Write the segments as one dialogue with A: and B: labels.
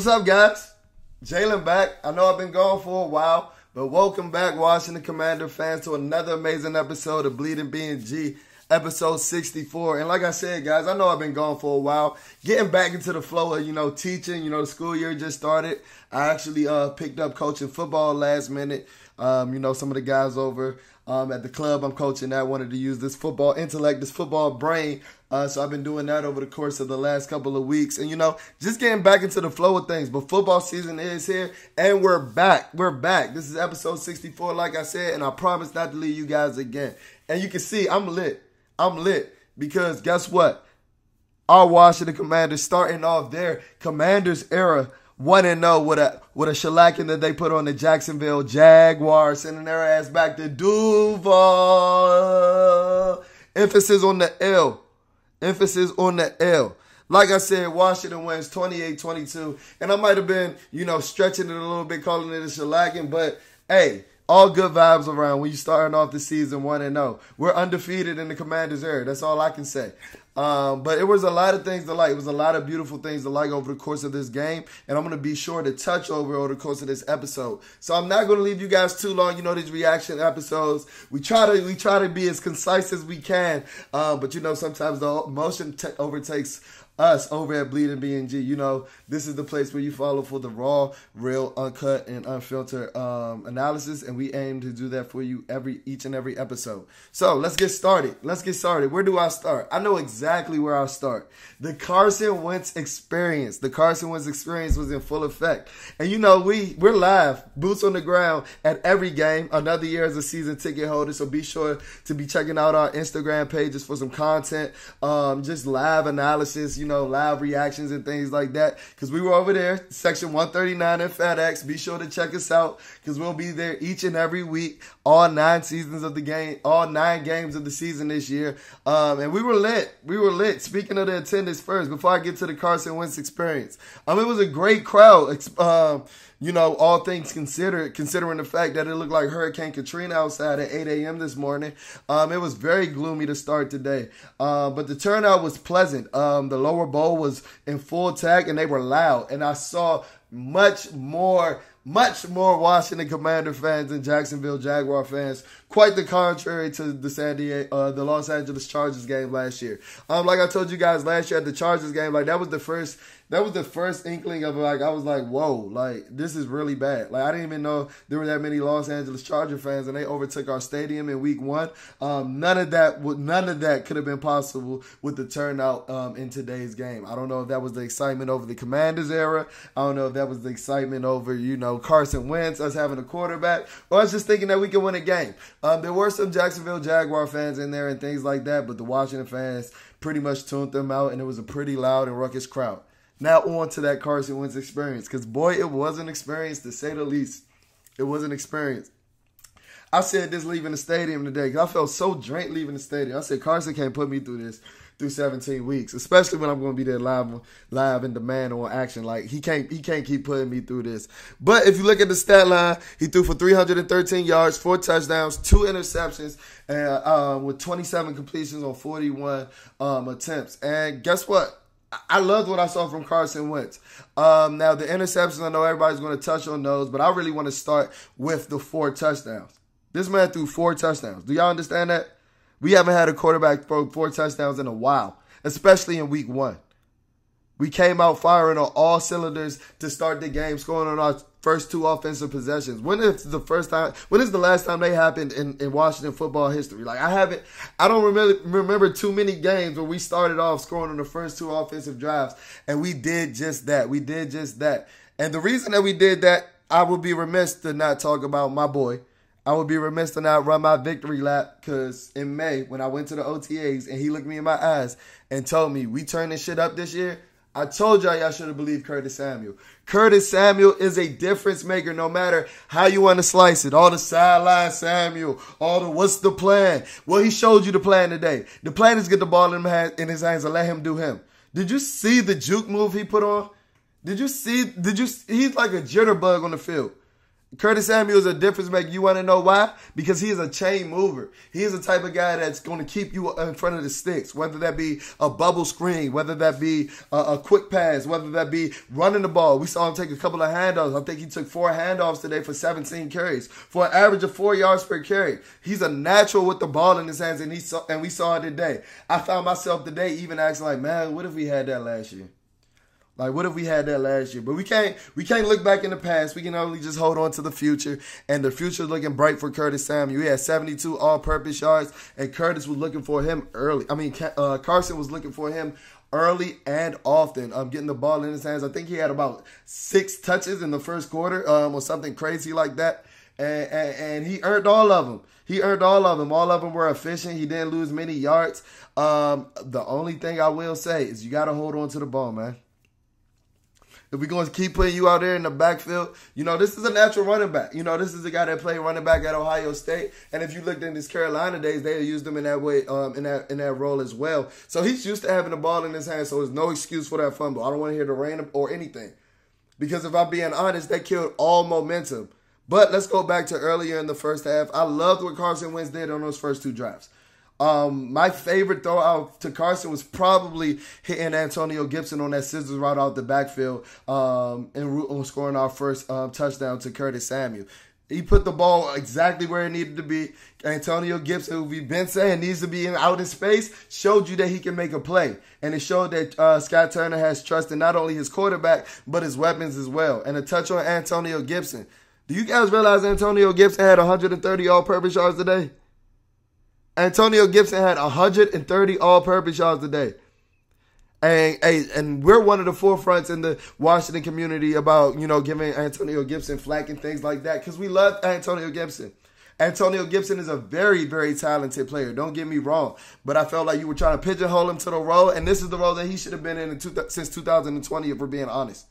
A: What's up, guys? Jalen back. I know I've been gone for a while, but welcome back, Washington Commander fans, to another amazing episode of Bleeding BnG, episode 64. And like I said, guys, I know I've been gone for a while. Getting back into the flow of, teaching. The school year just started. I actually picked up coaching football last minute. Some of the guys over at the club I'm coaching at wanted to use this football intellect, this football brain. So I've been doing that over the course of the last couple of weeks. And, just getting back into the flow of things. But football season is here, and we're back. We're back. This is episode 64, like I said, and I promise not to leave you guys again. And you can see I'm lit. I'm lit because guess what? Our Washington Commanders starting off their Commanders era 1-0 with a shellacking that they put on the Jacksonville Jaguars, sending their ass back to duvaLLL. Emphasis on the L. Emphasis on the L. Like I said, Washington wins 28-22. And I might have been, stretching it a little bit, calling it a shellacking. But, hey, all good vibes around when you're starting off the season 1-0. We're undefeated in the Commanders era. That's all I can say. But it was a lot of things to like. It was a lot of beautiful things to like over the course of this game. And I'm going to be sure to touch over the course of this episode. So I'm not going to leave you guys too long. These reaction episodes, we try to be as concise as we can. But sometimes the emotion overtakes us over at Bleeding BnG. This is the place where you follow for the raw, real, uncut, and unfiltered analysis, and we aim to do that for you each and every episode. So let's get started. Where do I start? I know exactly where I'll start. The Carson Wentz experience. The Carson Wentz experience was in full effect. And we're live, boots on the ground at every game. Another year as a season ticket holder, so be sure to be checking out our Instagram pages for some content, just live analysis, live reactions and things like that. Because we were over there, section 139 in FedEx. Be sure to check us out because we'll be there each and every week, all 9 seasons of the game, all 9 games of the season this year. And we were lit. Speaking of the attendance first, before I get to the Carson Wentz experience, it was a great crowd. All things considered, considering the fact that it looked like Hurricane Katrina outside at 8 a.m. this morning. It was very gloomy to start today. But the turnout was pleasant. The lower bowl was in full tag, and they were loud. And I saw much more Washington Commander fans than Jacksonville Jaguar fans. Quite the contrary to the Los Angeles Chargers game last year. Like I told you guys last year at the Chargers game, that was the first inkling of I was like, whoa, this is really bad. I didn't even know there were that many Los Angeles Charger fans, and they overtook our stadium in week 1. None of that could have been possible with the turnout in today's game. I don't know if that was the excitement over the Commanders era. I don't know if that was the excitement over, Carson Wentz, us having a quarterback, or us just thinking that we could win a game. There were some Jacksonville Jaguar fans in there and things like that, but the Washington fans pretty much tuned them out, and it was a pretty loud and ruckus crowd. Now on to that Carson Wentz experience, because, boy, it was an experience, to say the least. It was an experience. I said this leaving the stadium today, because I felt so drained leaving the stadium. I said, Carson can't put me through this through 17 weeks, especially when I'm going to be there live in demand on action. He can't keep putting me through this. But if you look at the stat line, he threw for 313 yards, 4 touchdowns, 2 interceptions, and with 27 completions on 41 attempts. And guess what? I loved what I saw from Carson Wentz. Now, the interceptions, I know everybody's going to touch on those, but I really want to start with the 4 touchdowns. This man threw 4 touchdowns. Do y'all understand that? We haven't had a quarterback throw 4 touchdowns in a while, especially in week 1. We came out firing on all cylinders to start the game, scoring on our first 2 offensive possessions. When is the last time they happened in Washington football history? I don't remember too many games where we started off scoring on the first 2 offensive drives, and we did just that. And the reason that we did that, I would be remiss to not talk about my boy. I would be remiss to not run my victory lap, because in May, when I went to the OTAs and he looked me in my eyes and told me, we turn this shit up this year, I told y'all should have believed Curtis Samuel. Curtis Samuel is a difference maker no matter how you want to slice it. All the sideline Samuel, all the what's the plan? Well, he showed you the plan today. The plan is get the ball in his hands and let him do him. Did you see the juke move he put on? He's like a jitterbug on the field. Curtis Samuel is a difference maker. You want to know why? Because he is a chain mover. He is the type of guy that's going to keep you in front of the sticks, whether that be a bubble screen, whether that be a quick pass, whether that be running the ball. We saw him take a couple of handoffs. I think he took 4 handoffs today for 17 carries, for an average of 4 yards per carry. He's a natural with the ball in his hands, and we saw it today. I found myself today even asking, like, man, what if we had that last year? Like, what if we had that last year? But we can't look back in the past. We can only just hold on to the future. And the future is looking bright for Curtis Samuel. He had 72 all-purpose yards, and Curtis was looking for him early. Carson was looking for him early and often, getting the ball in his hands. I think he had about 6 touches in the first quarter, or something crazy like that. And he earned all of them. He earned all of them. All of them were efficient. He didn't lose many yards. The only thing I will say is you got to hold on to the ball, man. If we're going to keep putting you out there in the backfield, this is a natural running back. This is a guy that played running back at Ohio State. And if you looked in his Carolina days, they used him in that way, in that role as well. So he's used to having the ball in his hands, so there's no excuse for that fumble. I don't want to hear the rain or anything. Because if I'm being honest, that killed all momentum. But let's go back to earlier in the first half. I loved what Carson Wentz did on those first 2 drives. My favorite throw out to Carson was probably hitting Antonio Gibson on that scissors route out the backfield and scoring our first touchdown to Curtis Samuel. He put the ball exactly where it needed to be. Antonio Gibson, who we've been saying needs to be out in space, showed you that he can make a play. And it showed that Scott Turner has trust in not only his quarterback, but his weapons as well. And a touch on Antonio Gibson. Do you guys realize Antonio Gibson had 130 all-purpose yards today? Antonio Gibson had 130 all-purpose yards today. And we're one of the forefronts in the Washington community about, giving Antonio Gibson flack and things like that because we love Antonio Gibson. Antonio Gibson is a very, very talented player. Don't get me wrong. But I felt like you were trying to pigeonhole him to the role, and this is the role that he should have been in since 2020, if we're being honest.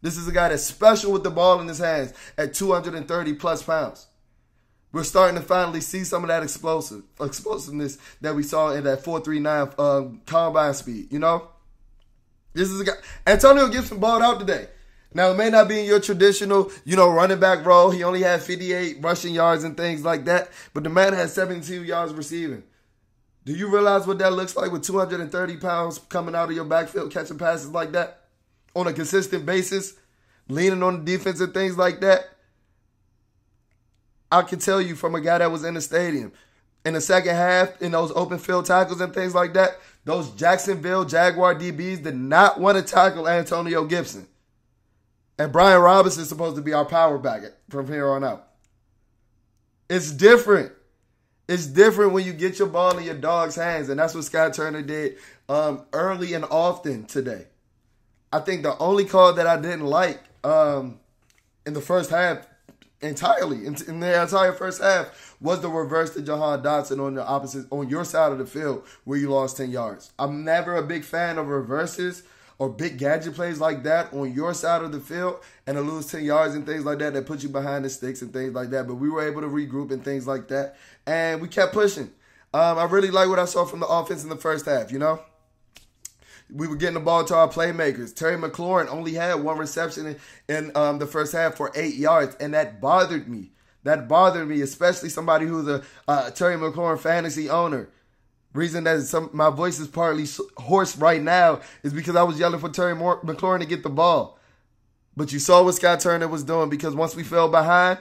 A: This is a guy that's special with the ball in his hands at 230-plus pounds. We're starting to finally see some of that explosiveness that we saw in that 4.39 combine speed, This is a guy. Antonio Gibson balled out today. Now, it may not be in your traditional, running back role. He only had 58 rushing yards and things like that. But the man had 72 yards receiving. Do you realize what that looks like with 230 pounds coming out of your backfield, catching passes like that on a consistent basis, leaning on the defense and things like that? I can tell you from a guy that was in the stadium. In the second half, in those open field tackles and things like that, those Jacksonville Jaguar DBs did not want to tackle Antonio Gibson. And Brian Robinson is supposed to be our power back from here on out. It's different. It's different when you get your ball in your dog's hands, and that's what Scott Turner did early and often today. I think the only call that I didn't like in the first half entirely, in the entire first half, was the reverse to Jahan Dotson on your side of the field where you lost 10 yards. I'm never a big fan of reverses or big gadget plays like that on your side of the field and to lose 10 yards and things like that put you behind the sticks and things like that. But we were able to regroup and things like that, and we kept pushing. I really like what I saw from the offense in the first half, We were getting the ball to our playmakers. Terry McLaurin only had 1 reception in the first half for 8 yards, and that bothered me. That bothered me, especially somebody who's a Terry McLaurin fantasy owner. Reason that my voice is partly hoarse right now is because I was yelling for Terry McLaurin to get the ball. But you saw what Scott Turner was doing, because once we fell behind,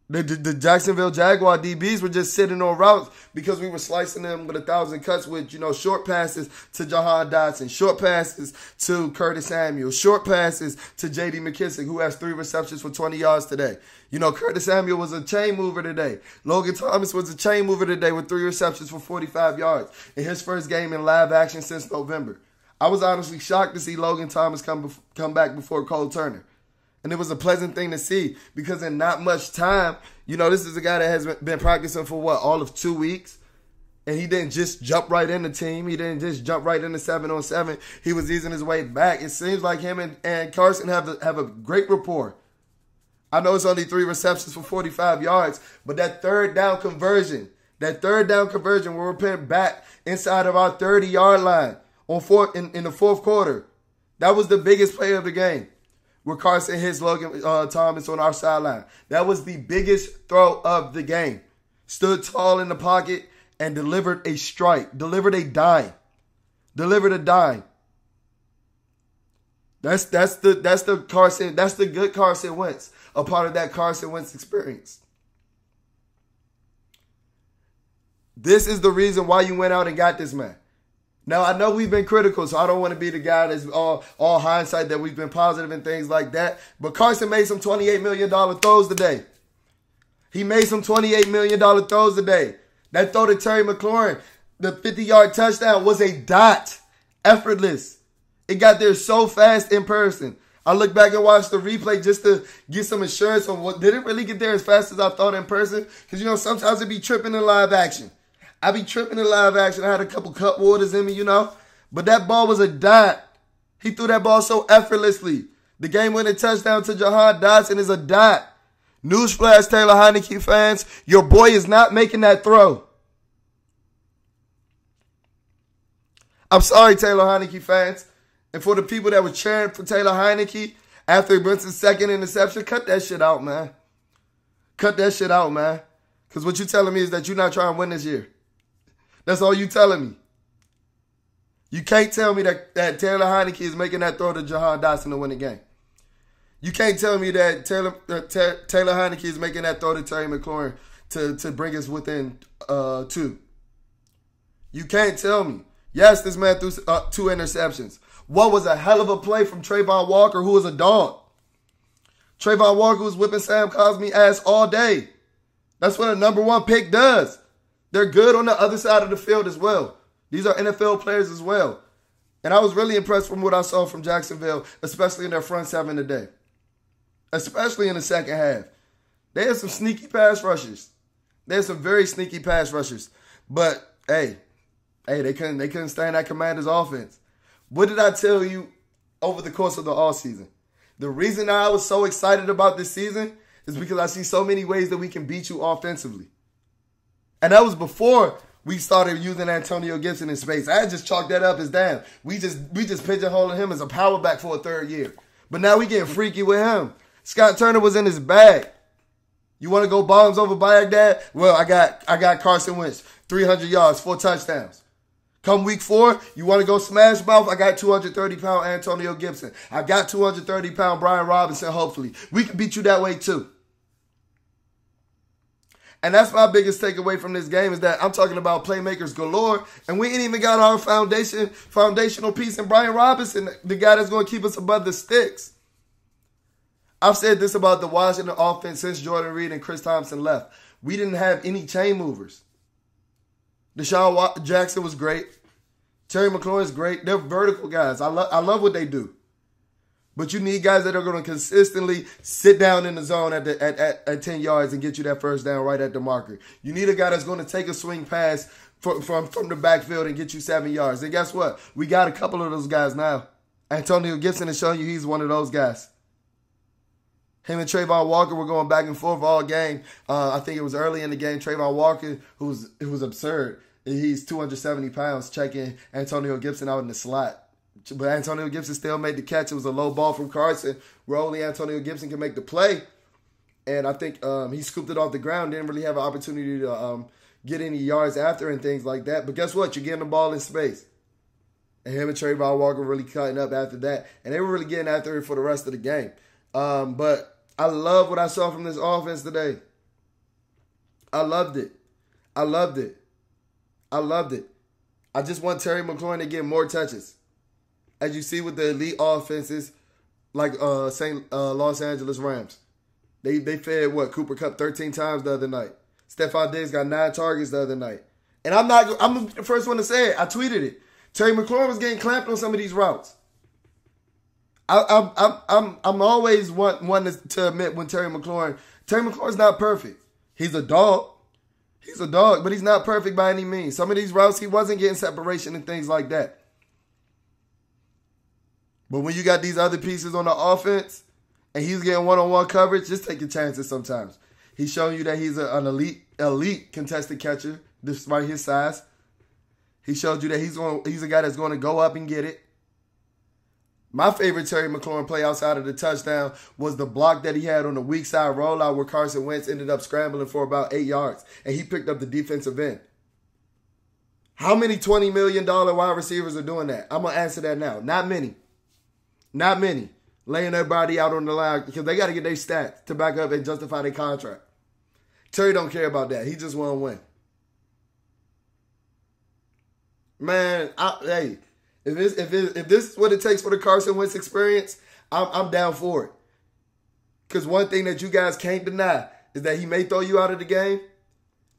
A: the Jacksonville Jaguar DBs were just sitting on routes because we were slicing them with 1,000 cuts with, short passes to Jahan Dotson, short passes to Curtis Samuel, short passes to J.D. McKissick, who has 3 receptions for 20 yards today. Curtis Samuel was a chain mover today. Logan Thomas was a chain mover today with 3 receptions for 45 yards in his first game in live action since November. I was honestly shocked to see Logan Thomas come back before Cole Turner. And it was a pleasant thing to see because in not much time, this is a guy that has been practicing for all of 2 weeks. And he didn't just jump right in the team. He didn't just jump right into 7-on-7. He was easing his way back. It seems like him and Carson have a great rapport. I know it's only 3 receptions for 45 yards, but that third down conversion where we're putting back inside of our 30-yard line in the fourth quarter, that was the biggest play of the game. where Carson hits Logan Thomas on our sideline. That was the biggest throw of the game. Stood tall in the pocket and delivered a strike, delivered a dime. Delivered a dime. That's the Carson, that's the good Carson Wentz, a part of that Carson Wentz experience. This is the reason why you went out and got this man. Now, I know we've been critical, so I don't want to be the guy that's all hindsight that we've been positive and things like that. But Carson made some $28 million throws today. He made some $28 million throws today. That throw to Terry McLaurin, the 50-yard touchdown, was a dot. Effortless. It got there so fast in person. I look back and watch the replay just to get some assurance on what did it really get there as fast as I thought in person. Because, you know, sometimes it be tripping in live action. I be tripping in live action. I had a couple cut waters in me, you know. But that ball was a dot. He threw that ball so effortlessly. The game-winning touchdown to Jahan Dotson is a dot. Newsflash, Taylor Heineke fans, your boy is not making that throw. I'm sorry, Taylor Heineke fans. And for the people that were cheering for Taylor Heineke after Brinson's second interception, cut that shit out, man. Cut that shit out, man. Because what you telling me is that you're not trying to win this year. That's all you telling me. You can't tell me that Taylor Heineke is making that throw to Jahan Dotson to win the game. You can't tell me that Taylor Heineke is making that throw to Terry McLaurin to bring us within 2. You can't tell me. Yes, this man threw 2 interceptions. What was a hell of a play from Trayvon Walker, who was a dog. Trayvon Walker was whipping Sam Cosmi ass all day. That's what a number 1 pick does. They're good on the other side of the field as well. These are NFL players as well. And I was really impressed from what I saw from Jacksonville, especially in their front 7 today. Especially in the second half. They had some sneaky pass rushers. They had some very sneaky pass rushers. But, hey, they couldn't stand that Commanders offense. What did I tell you over the course of the offseason? The reason I was so excited about this season is because I see so many ways that we can beat you offensively. And that was before we started using Antonio Gibson in space. I just chalked that up as damn. We just pigeonholing him as a power back for a 3rd year. But now we getting freaky with him. Scott Turner was in his bag. You want to go bombs over Baghdad? Well, I got Carson Wentz, 300 yards, 4 touchdowns. Come week 4, you want to go smash mouth? I got 230-pound Antonio Gibson. I got 230-pound Brian Robinson, hopefully. We can beat you that way too. And that's my biggest takeaway from this game is that I'm talking about playmakers galore, and we ain't even got our foundational piece in Brian Robinson, the guy that's going to keep us above the sticks. I've said this about the Washington offense since Jordan Reed and Chris Thompson left. We didn't have any chain movers. Deshaun Jackson was great. Terry McLaurin is great. They're vertical guys. I love what they do. But you need guys that are going to consistently sit down in the zone at 10 yards and get you that first down right at the marker. You need a guy that's going to take a swing pass from the backfield and get you 7 yards. And guess what? We got a couple of those guys now. Antonio Gibson is showing you he's one of those guys. Him and Trayvon Walker were going back and forth all game. I think it was early in the game. Trayvon Walker, it was absurd. He's 270 pounds, checking Antonio Gibson out in the slot. But Antonio Gibson still made the catch. It was a low ball from Carson where only Antonio Gibson can make the play. And I think he scooped it off the ground. Didn't really have an opportunity to get any yards after and things like that. But guess what? You're getting the ball in space. And him and Trayvon Walker really cutting up after that. And they were really getting after it for the rest of the game. But I love what I saw from this offense today. I loved it. I loved it. I loved it. I just want Terry McLaurin to get more touches. As you see with the elite offenses like Los Angeles Rams. They fed, Cooper Kupp 13 times the other night. Stephon Diggs got 9 targets the other night. And I'm the first one to say it. I tweeted it. Terry McLaurin was getting clamped on some of these routes. I'm always one to admit when Terry McLaurin's not perfect. He's a dog. He's a dog, but he's not perfect by any means. Some of these routes, he wasn't getting separation and things like that. But when you got these other pieces on the offense and he's getting one-on-one coverage, just take your chances sometimes. He's showing you that he's an elite contested catcher despite his size. He showed you that he's a guy that's going to go up and get it. My favorite Terry McLaurin play outside of the touchdown was the block that he had on the weak side rollout where Carson Wentz ended up scrambling for about 8 yards, and he picked up the defensive end. How many $20 million wide receivers are doing that? I'm going to answer that now. Not many. Not many. Laying their body out on the line because they got to get their stats to back up and justify their contract. Terry don't care about that. He just want to win. Man, hey, if this is what it takes for the Carson Wentz experience, I'm down for it. Because one thing that you guys can't deny is that he may throw you out of the game,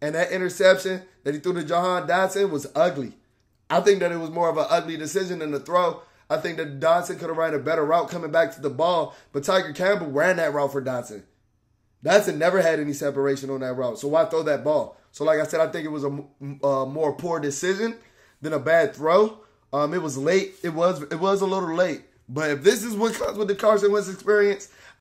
A: and that interception that he threw to Jahan Dotson was ugly. I think that it was more of an ugly decision than the throw. I think that Dotson could have ran a better route coming back to the ball, but Tiger Campbell ran that route for Dotson. Dotson never had any separation on that route, so why throw that ball? So like I said, I think it was a more poor decision than a bad throw. It was late. It was a little late. But if this is what comes with the Carson Wentz experience,